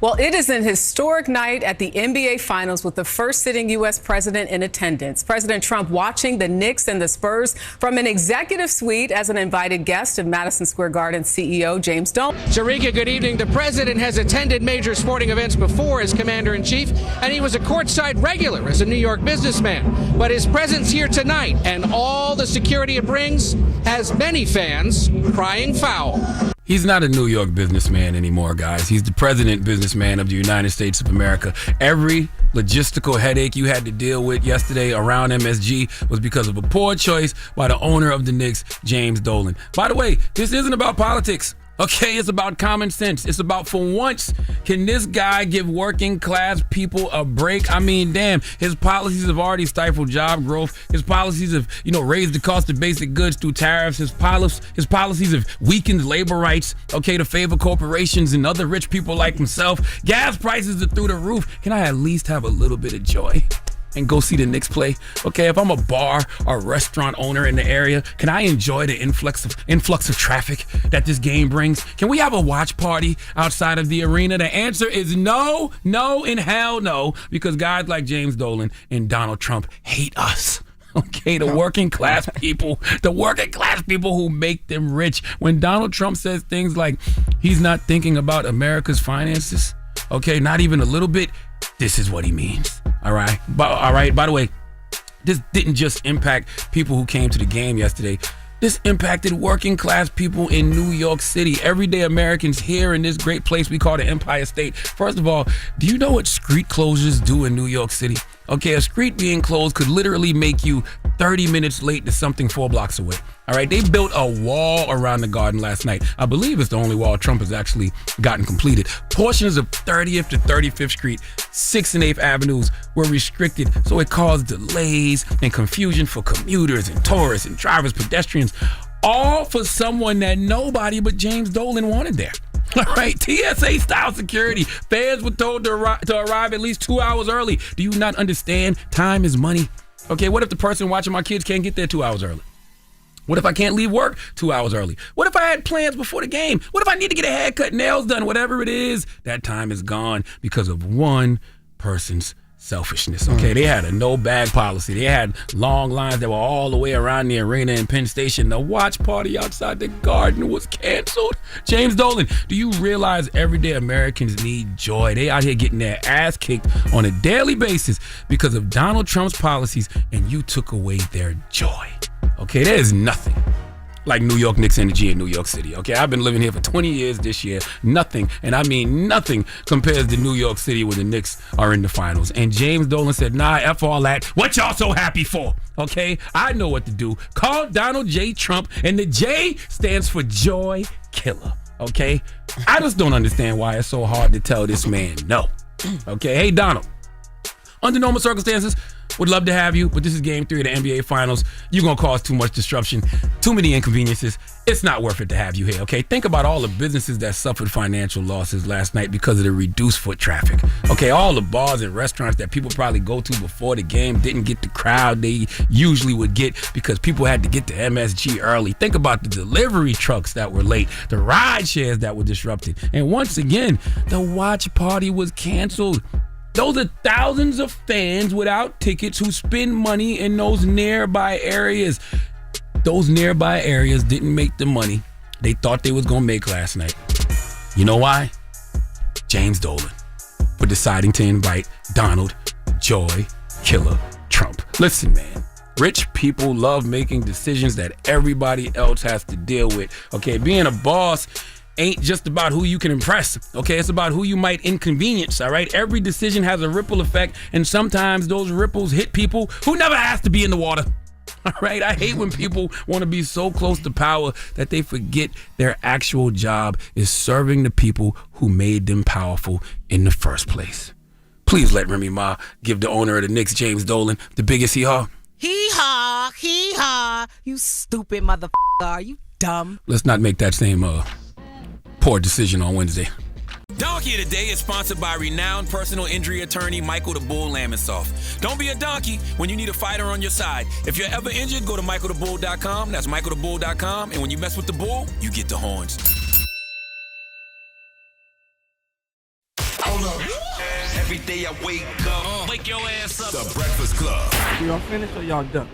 Well, it is an historic night at the NBA Finals with the first sitting U.S. president in attendance. President Trump watching the Knicks and the Spurs from an executive suite as an invited guest of Madison Square Garden CEO James Dolan. Sharika, good evening. The president has attended major sporting events before as commander-in-chief, and he was a courtside regular as a New York businessman. But his presence here tonight and all the security it brings has many fans crying foul. He's not a New York businessman anymore, guys. He's the president businessman of the United States of America. Every logistical headache you had to deal with yesterday around MSG was because of a poor choice by the owner of the Knicks, James Dolan. By the way, this isn't about politics. Okay, it's about common sense. It's about, for once, can this guy give working class people a break? I mean, damn, his policies have already stifled job growth. His policies have, raised the cost of basic goods through tariffs. His policies have weakened labor rights, to favor corporations and other rich people like himself. Gas prices are through the roof. Can I at least have a little bit of joy and go see the Knicks play? Okay, if I'm a bar or restaurant owner in the area, can I enjoy the influx of traffic that this game brings? Can we have a watch party outside of the arena? The answer is no, and hell no, because guys like James Dolan and Donald Trump hate us. Okay, the working class people who make them rich. When Donald Trump says things like he's not thinking about America's finances, okay, not even a little bit, this is what he means. All right. By the way, this didn't just impact people who came to the game yesterday. This impacted working class people in New York City, everyday Americans here in this great place we call the Empire State. First of all, do you know what street closures do in New York City? Okay, a street being closed could literally make you 30 minutes late to something 4 blocks away. All right, they built a wall around the Garden last night. I believe it's the only wall Trump has actually gotten completed. Portions of 30th to 35th Street, 6th and 8th Avenues were restricted, so it caused delays and confusion for commuters and tourists and drivers, pedestrians, all for someone that nobody but James Dolan wanted there. All right, TSA-style security. Fans were told to arrive at least 2 hours early. Do you not understand? Time is money. Okay, what if the person watching my kids can't get there 2 hours early? What if I can't leave work 2 hours early? What if I had plans before the game? What if I need to get a haircut, nails done, whatever it is? That time is gone because of one person's selfishness. Okay, they had a no-bag policy. They had long lines that were all the way around the arena in Penn Station. The watch party outside the Garden was canceled. James Dolan, do you realize everyday Americans need joy? They out here getting their ass kicked on a daily basis because of Donald Trump's policies, and you took away their joy. Okay, there is nothing like New York Knicks energy in New York City. Okay, I've been living here for 20 years this year. Nothing, and I mean nothing, compares to New York City when the Knicks are in the finals. And James Dolan said, nah, F all that. What y'all so happy for? Okay, I know what to do. Call Donald J. Trump, and the J stands for Joy Killer. Okay, I just don't understand why it's so hard to tell this man no. Okay, hey Donald, under normal circumstances, would love to have you, but this is game 3 of the NBA Finals. You're going to cause too much disruption, too many inconveniences. It's not worth it to have you here, okay? Think about all the businesses that suffered financial losses last night because of the reduced foot traffic. Okay, all the bars and restaurants that people probably go to before the game didn't get the crowd they usually would get because people had to get to MSG early. Think about the delivery trucks that were late, the ride shares that were disrupted. And once again, the watch party was canceled. Those are thousands of fans without tickets who spend money in those nearby areas. Those nearby areas didn't make the money they thought they was going to make last night. You know why? James Dolan for deciding to invite Donald Joy Killer Trump. Listen, man. Rich people love making decisions that everybody else has to deal with. Okay, being a boss ain't just about who you can impress, okay? It's about who you might inconvenience, all right? Every decision has a ripple effect, and sometimes those ripples hit people who never asked to be in the water, all right? I hate when people want to be so close to power that they forget their actual job is serving the people who made them powerful in the first place. Please let Remy Ma give the owner of the Knicks, James Dolan, the biggest hee-haw. Hee-haw, hee-haw. You stupid motherfucker. Are you dumb? Let's not make that same poor decision on Wednesday. Donkey of the Day is sponsored by renowned personal injury attorney Michael the Bull Lamonsoff. Don't be a donkey when you need a fighter on your side. If you're ever injured, go to michaelthebull.com. That's michaelthebull.com. And when you mess with the bull, you get the horns. Every day I wake up. Wake your ass up. The Breakfast Club. Y'all finished or y'all done?